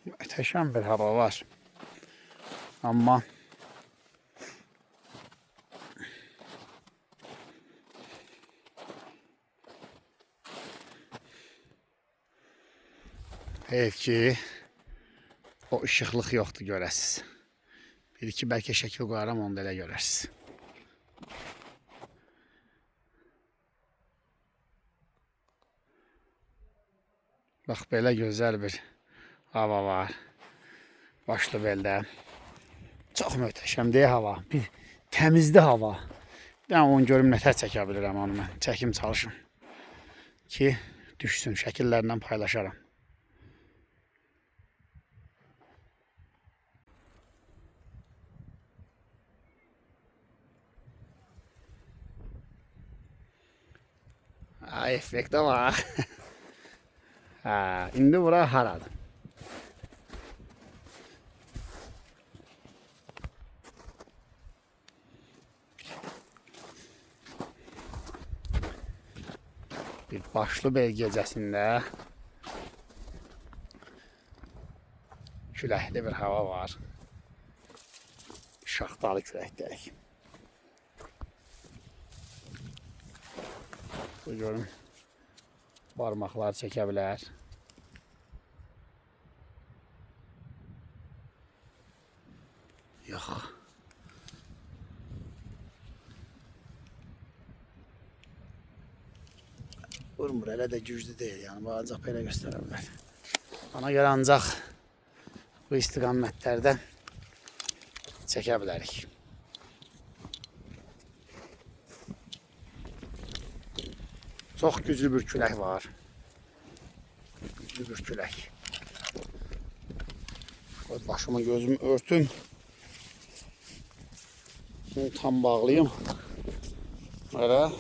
Muhteşem bir hava var. Ama heyf ki o ışıqlıq yoxdur görəsiz. Bir iki bəlkə şəkil qoyaram, onu da elə görərsiniz. Bax, belə gözəl bir hava var. Başlı beldə. Çox möhtəşəmdir hava. Bir təmizli hava. Bir onu görüm nətər çəkə bilirəm onu mən. Çəkim çalışım ki düşsün, şəkillərlə paylaşaram. Effekt də var. İndi bura haradır? Bir başlı bel gecəsində küləkli bir hava var. Şaxtalı küləkdəyik. Bu görün, barmaqlar çəkə bilər. Yox. Vurmur, elə də güclü deyil, yəni bu ancaq belə göstərə bilər. Ona görə ancaq bu istiqamətlərdə çəkə bilərik. Çox güclü bir külək var. Güclü bir külək. Başımı gözümü örtüm. Bunu tam bağlayayım. Böyle.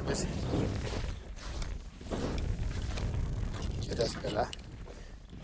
Biz gedək belə.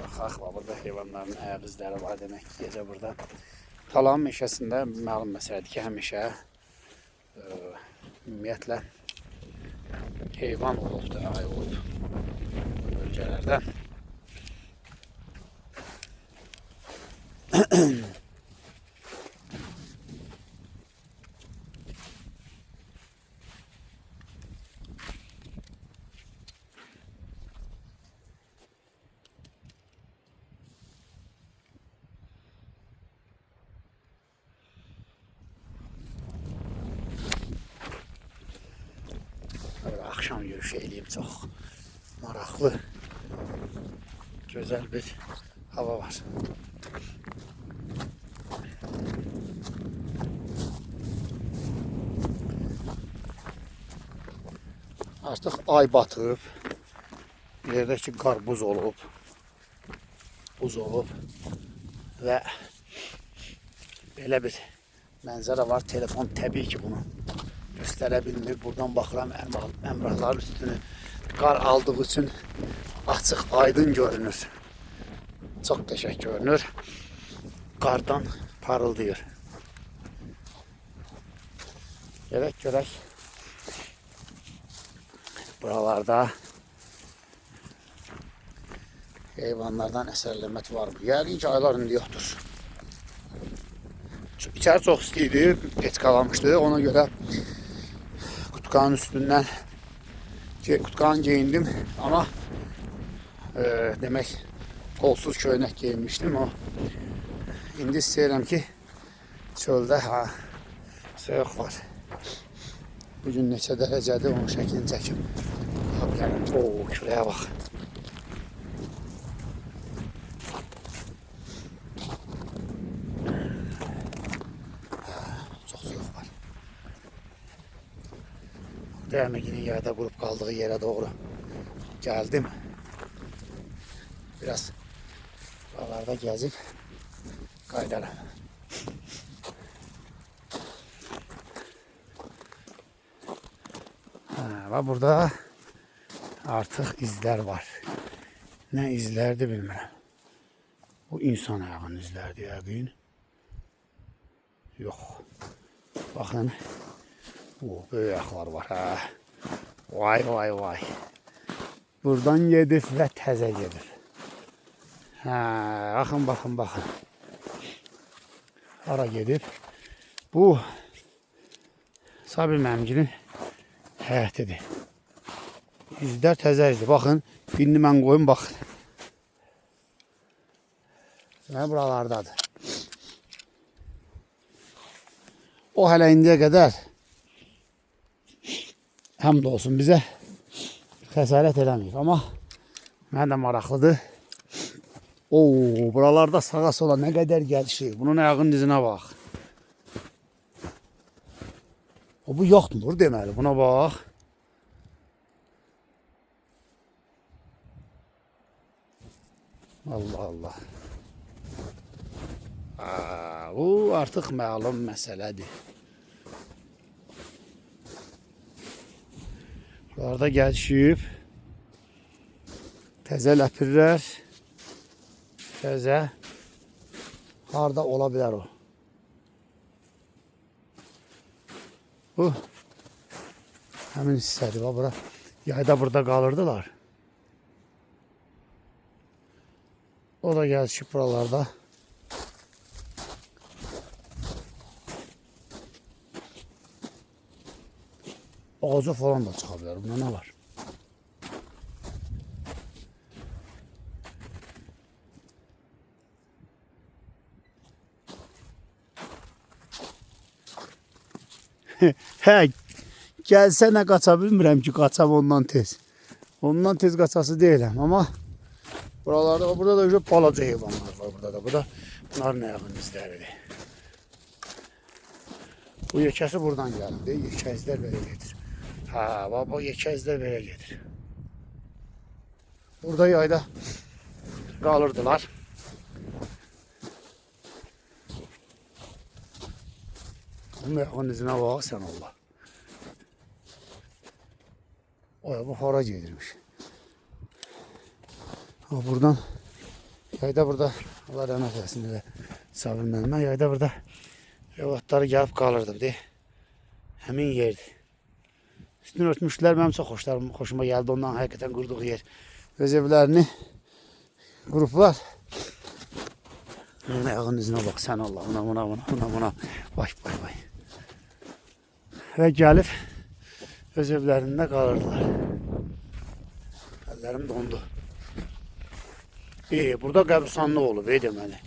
Baxaq, burada heyvanların ayak izləri var demək ki, gecə burada. Talan meşəsində məlum məsələdir ki, həmişə ümumiyyətlə heyvan olubdur, ay olub bu bölgələrdə. Akşam yürüyüş eləyib, çox maraqlı, gözəl bir hava var. Artıq ay batıb, yerdəki qar buz olub, və belə bir mənzərə var. Telefon təbii ki bunu göstərə bilmir. Buradan baxıram, əmrahların üstünü qar aldığı üçün açıq, aydın görünür. Çox qəşəng görünür. Qardan parıldayır. Görək. Buralarda heyvanlardan əsərləmət var mı? Yəqin ki, aylar indi yoxdur. İçəri çox istəyirdi, peçkalamışdı. Ona görə qutqanın üstündən qutqanı geyindim. Amma demək, qolsuz köynək geyinmişdim. İndi istəyirəm ki, çöldə soyuq var. Bugün neçə dərəcədir, onun şəklini çəkim. Küləyə bax. Dəməkinin yerdə qurub qaldığı yerə doğru gəldim. Biraz buralarda gəzib qaydaram. Və burada artıq izlər var. Nə izlərdir bilmirəm. Bu insan ayağının izlərdir yəqin. Yox. Baxın. Böyük ayaqlar var. Vay. Buradan gedib və təzə gedib. Hə, baxın. Hara gedib? Bu Sabir məmginin həyətidir. İzlər təzədir. Baxın, birini mən qoyum, baxın. Buralardadır. O hələ indiyə qədər həmd olsun bizə xəsarət eləməyib. Amma mənə də maraqlıdır. Buralarda sağa sola nə qədər gəlişir. Bunun ayağının dizinə bax. Bu yoxdur deməli. Buna bax. Allah. Bu artıq məlum məsələdir. Buralarda gəlişib. Təzə ləpirlər. Təzə. Harada ola bilər o. Bu həmin hissədir. Bura yayda burada qalırdılar. O da gəlişib buralarda. Ağaca falan da çıxa bilər. Bunda nə var? Hə, gəlsə nə qaça bilmirəm ki, qaçam ondan tez. Ondan tez qaçası deyiləm, amma burada da balaca heyvanlar var burada da. Bu da bunların ayağının izləridir. Bu yekəsi buradan gəldi. Yekəzlər belə gedir. Bu yekəzlər belə gedir. Burada yayda qalırdılar. Bunun ayağının izinə bax sən Allah. Bu hara gedirmiş. Buradan yayda burada Allah rəhmət eləsin elə Sabir müəllimə yayda burada evatları gəlib qalırdı. Həmin yerdir. Üstünü örtmüşlər. Mənim çox xoşuma gəldi. Ondan həqiqətən qurduğu yer. Öz evlərini qurublar. Bunun ayağının izinə bax sən Allah. Buna. Vay. Və gəlib öz evlərində qalırdılar. Əllərim dondu. Burada qəbirstanlıq olub, deməli.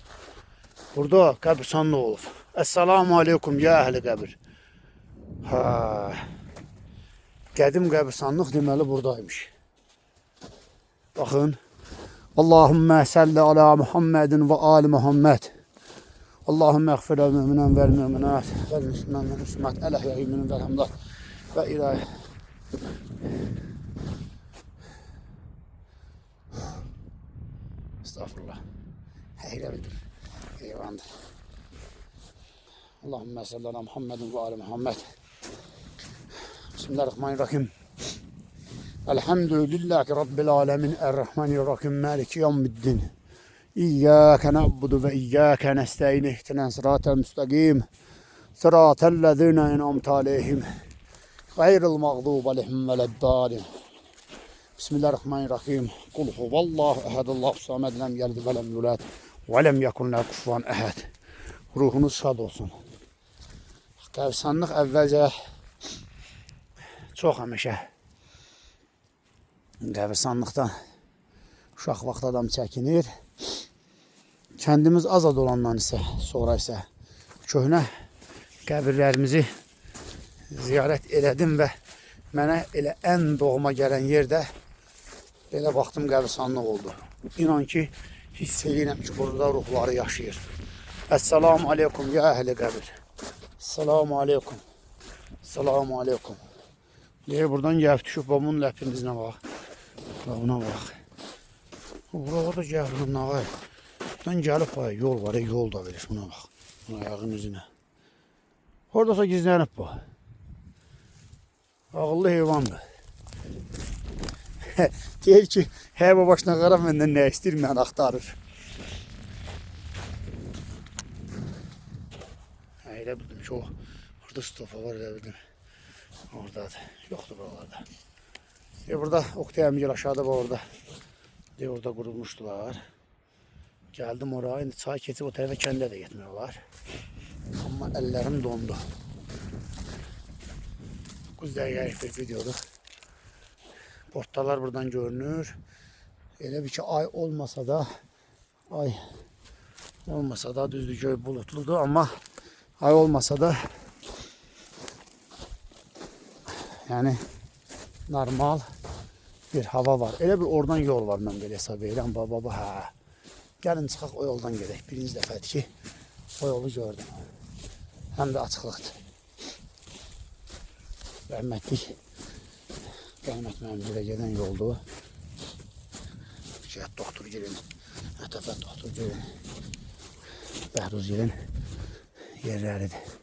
Burada qəbirstanlıq olub. Esselamu aleykum ya əhli qəbir. Qədim qəbirstanlıq deməli buradaymış. Baxın. Allahümme salli ala Muhammedin və ali Muhammed. Allahümme əğfir əl-müminən vəl-müminət vəl-müslüman vəl-müslümat əl-əhyəyi vəl-həmdat və ilahi. Estağfurullah. Həyrə bildim. Eyvandır. Allahümme salli ala Muhammedin və ali Muhammed. Bismillahirrahmanirrahim. Elhamdülillahi Rabbil alemin. Errahmanirrahim. Maliki yevmiddin. İyyâke na'budu ve iyyâke nestaîn. İhdina sıratal müstakîm. Sıratellezîne en'amte aleyhim. Gayril mağdûbi aleyhim veleddâlin. Bismillahirrahmanirrahim. Kul huvallahu ehad. Allahu samed. Lem yelid ve lem yulad ve lem yekun lehu kufuven ehad. Ruhunuz şad olsun. Qəbirstanlıq əvvəlcə çox həmişə qəbirstanlıqdan uşaq vaxt adam çəkinir. Kəndimiz azad olandan sonra isə köhnə qəbirlərimizi ziyarət elədim və mənə elə ən doğma gələn yerdə belə baxdım qəbirstanlıq oldu. İnan ki, hiss edirəm ki, burada ruhları yaşayır. Esselamu aleykum ya əhli qəbir. Esselamu aleykum. Esselamu aleykum. Buradan gəlib düşüb, bunun ləpinin izinə bax. Buna bax. Burada gəlib, nağa. Buradan gəlib, yol var, yol da verir. Buna bax. Buna ayağın izinə. Oradasa gizlənib bu. Ağıllı heyvandır. Deyir ki, heyva başına qara məndən nə istəyir, mən axtarır. Elə bildim ki, orada stopa var, elə bildim. Oradadır. Yoxdur buralarda. Burada Oktay Əmgil aşağıda var orada. Orada qurulmuşdular. Geldim oraya. İndi çay keçib o tərəfə kəndə də getmək olar. Amma əllərim dondu. 9 dəqiqəlik bir videodur. Portlar buradan görünür. Elə bir ki ay olmasa da düzdür göy bulutludur, amma ay olmasa da yani normal bir hava var. Elə bir oradan yol var, mən belə hesab edirəm. Baba, hə. Gəlin çıxaq o yoldan gedək. Birinci dəfədir ki o yolu gördüm. Həm də açıqlıqdır. Rəhmətlik Qənimət müəllimə gedən yoldur. Şəhət doktor girin, Ətəfət doktor girin, Bəhruz girin yerləridir.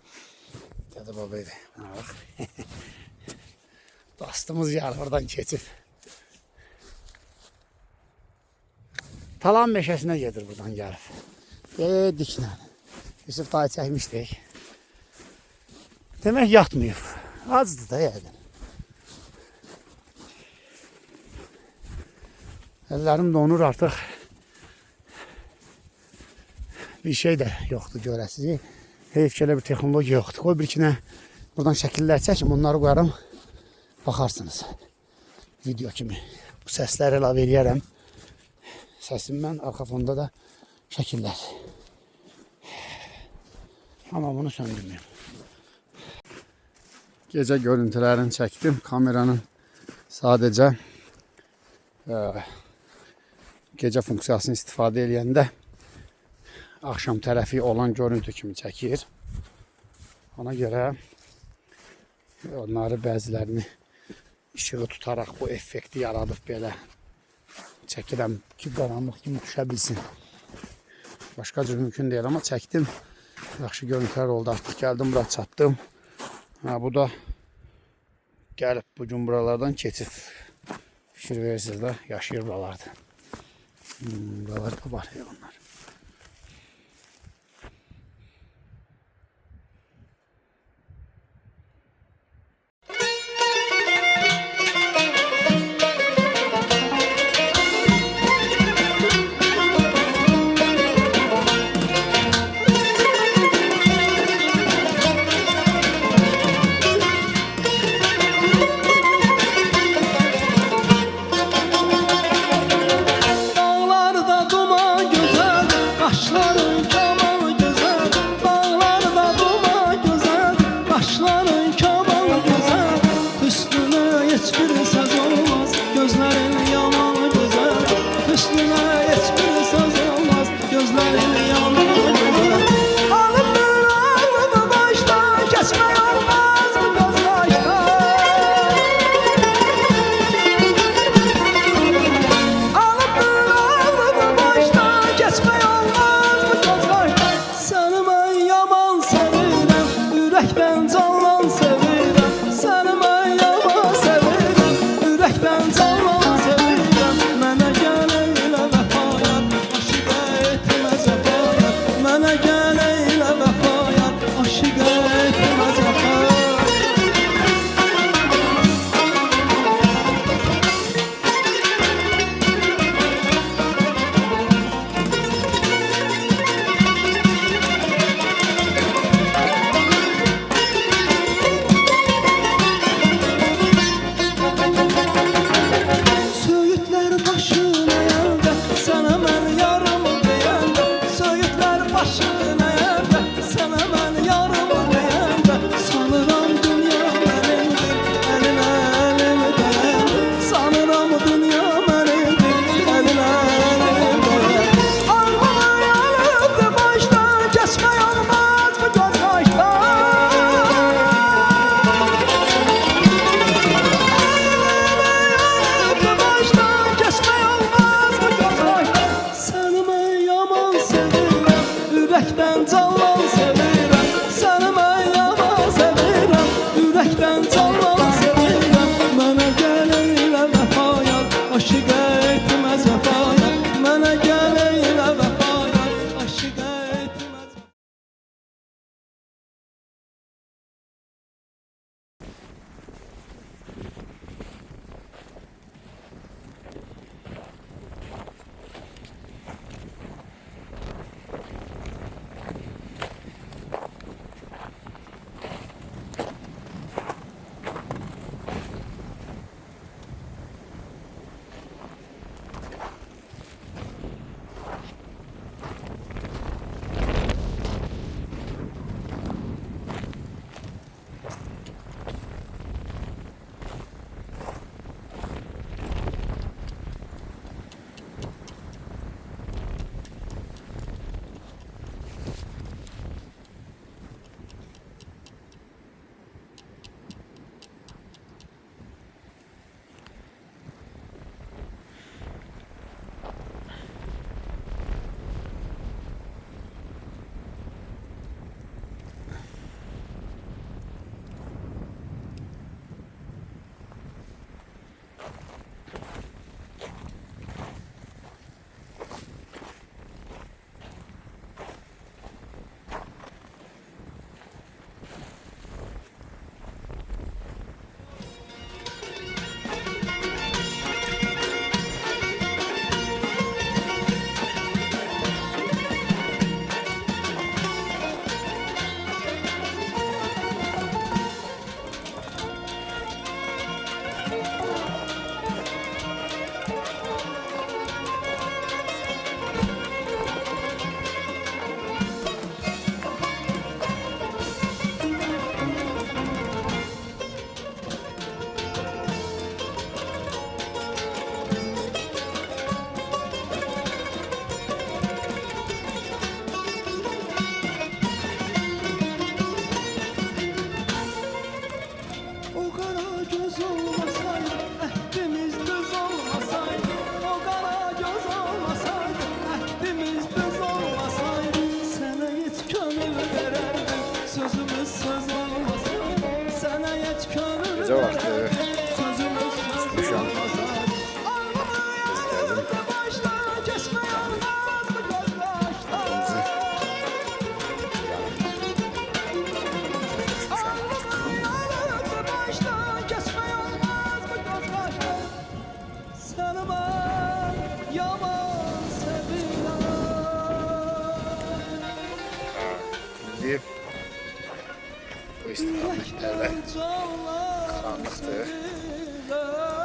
Dədə babaydı. Buna bax. Dostumuz yer oradan keçib. Talan meşəsinə gedir buradan gəlib. Diklə. Yusuf dayı çəkmişdik. Demək yatmayıb. Acıdır da yəqin. Əllərim donur artıq. Bir şey də yoxdur görəsiz. Heyf ki, elə bir texnologiya yoxdur. Qoy bir ikinə buradan şəkillər çəkim, onları qoyaram. Baxarsınız. Video kimi. Bu səsləri əlavə eləyərəm. Səsimdən arxa fonda da şəkillər. Amma bunu söndürməyim. Gecə görüntülərini çəkdim. Kameranın sadəcə gecə funksiyasını istifadə eləyəndə axşam tərəfi olan görüntü kimi çəkir. Ona görə onları bəzilərini işığı tutaraq bu effekti yaradıb belə çəkirəm ki, qaranlıq kimi düşə bilsin. Başqa cür mümkün deyil, amma çəkdim. Yaxşı görüntülər oldu. Artıq gəldim, bura çatdım. Bu da gəlib bugün buralardan keçib. Fikir verirsiniz də, yaşayır buralarda. Buralarda var onlar.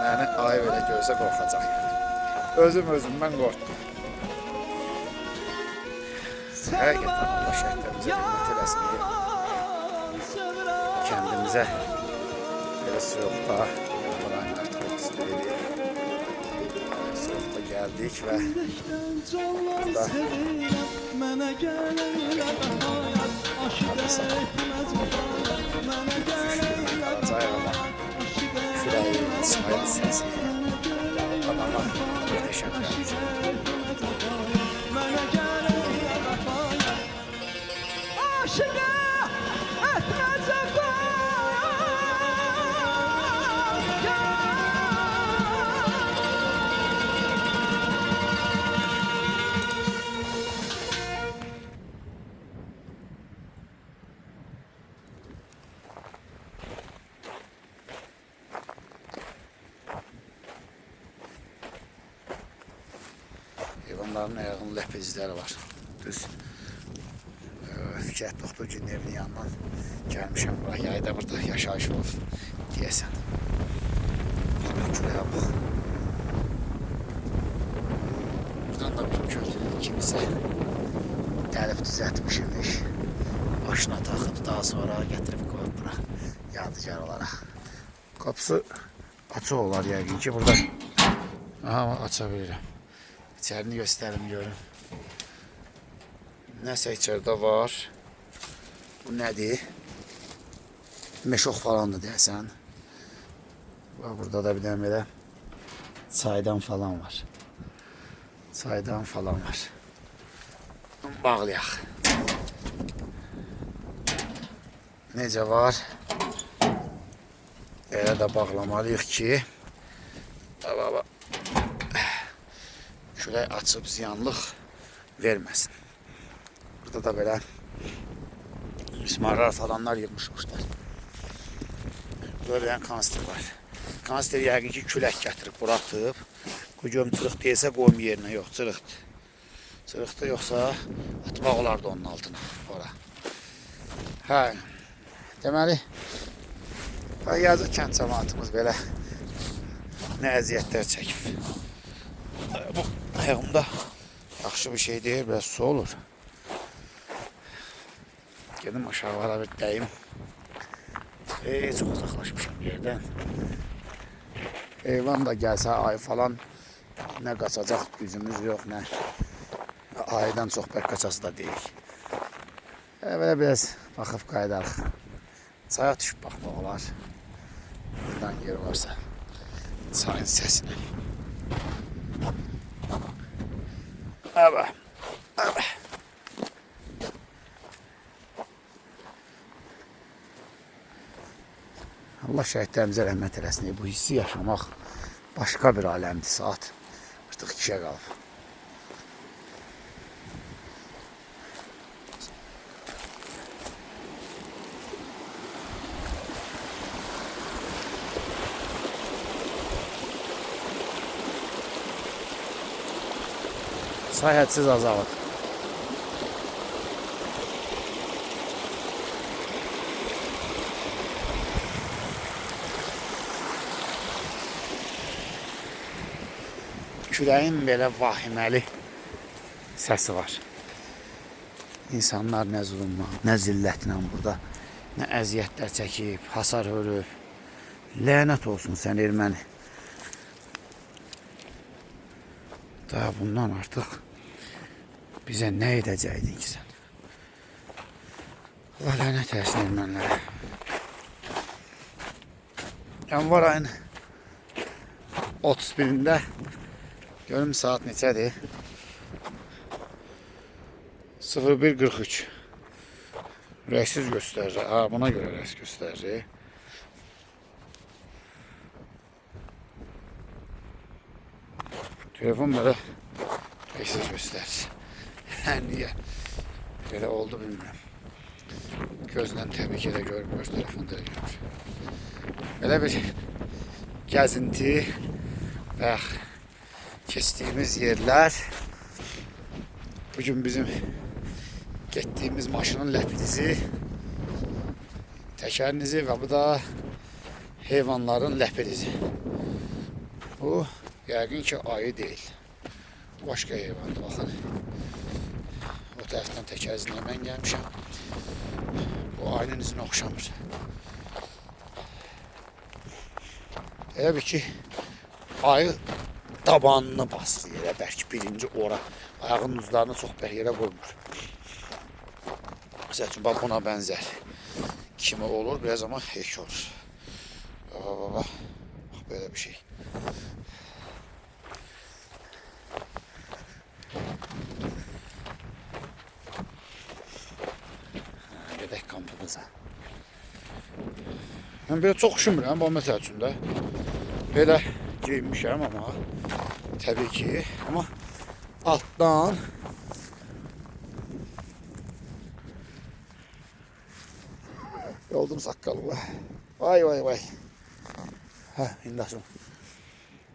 Məni ayı belə görsə qorxacaq yəni. Özümdən qorxdum. Həqiqətən Allah şəhidlərimizə hörmət eləsin deyə. Kəndimizə belə soyuqda, burayın artıq 31 idi. Soyuqda gəldik və burada Qaracayıq ama küləyi, İsmail səsi adama möhtəşəm gəlmiş. Heyvanların ayağının ləpəcikləri var. Düz Fikret Doktorcunun evinin yanından gəlmişəm bura. Yayda burada yaşayış olur deyəsən. Küləyə bax. Buradan da bir göl. Kimisə dəlib düzətmişmiş. Başına taxıb daha sonra gətirib qoyub bura. Yadigar olaraq. Qapısı açıq olar yəqin ki burada. Aha, aça bilirəm. İçərini göstərim görün. Nəsə içəridə var. Bu nədir? Meşox falandır deyəsən. Burada da bir dənə belə çaydan falan var. Çaydan falan var. Bağlayaq. Necə var? Elə də bağlamalıyıq ki külək açıb ziyanlıq verməsin. Burada da belə mismarlar falanlar yığmışmışlar. Burada bir kanister var. Kanister yəqin ki külək gətirib buraxıb. Bu gömçürük deyilsə qoyum yerinə. Yox, çırıqdır. Çırıqdır yoxsa atmaq olardı onun altına. Ora. Hə. Deməli yazıq kənd cəmaatımız belə nə əziyyətlər çəkib. Bu ayağımda yaxşı bir şey deyil, biraz su olur. Gedim aşağılara bir dəyim. Çox uzaqlaşmışam yerdən. Heyvan da gəlsə ayı falan nə qaçacaq gücümüz yox, nə ayıdan çox pək qaçası da deyil. Belə biraz baxıb qayıdarıq. Çaya düşüb baxmaq olar. Buradan yer varsa çayın səsini. Əbə. Allah şəhidlərimizə rəhmət eləsin. Bu hissi yaşamaq başqa bir aləmdir. Saat artıq 2-yə qalıb. Sayhədsiz azalır. Küləyin belə vahiməli səsi var. İnsanlar nə zulmla, nə zillətlə burada, nə əziyyətlər çəkib, hasar hörüb. Lənət olsun sən erməni. Daha bundan artıq bizə nə edəcəkdin ki sən? Allah lənət eləsin ermənilərə. Yanvar ayın 31-də görüm saat neçədir? 01:43. Rəksiz göstərir. Ha, buna görə rəks göstərir. Telefon belə rəksiz göstərir. Niyə? Belə oldu bilmirəm. Gözlə təbii ki də görmür, telefonda da görmür. Belə bir gəzinti və keçdiyimiz yerlər bugün bizim getdiyimiz maşının ləpinizi, təkərinizi və bu da heyvanların ləpinizi. O yəqin ki ayı değil. Başka heyvan bakın. O tərəfdən təkər izinlə mən gəlmişəm. Bu ayının izinə oxşamır. Elə bir ki ayı tabanını basır yerə bəlkə birinci ora. Ayağının uclarını çox bərk yerə qoymur. Məsəl üçün bax buna bənzər. Kimi olur biraz ama hek olur. Bak böyle bir şey. Gedək kampımıza. Mən belə çox üşümürəm, bu məsəl üçün də. Belə giyinmişəm ama təbii ki, ama altdan yoldum saqqalımla. Vay vay vay. Hə, indi açım.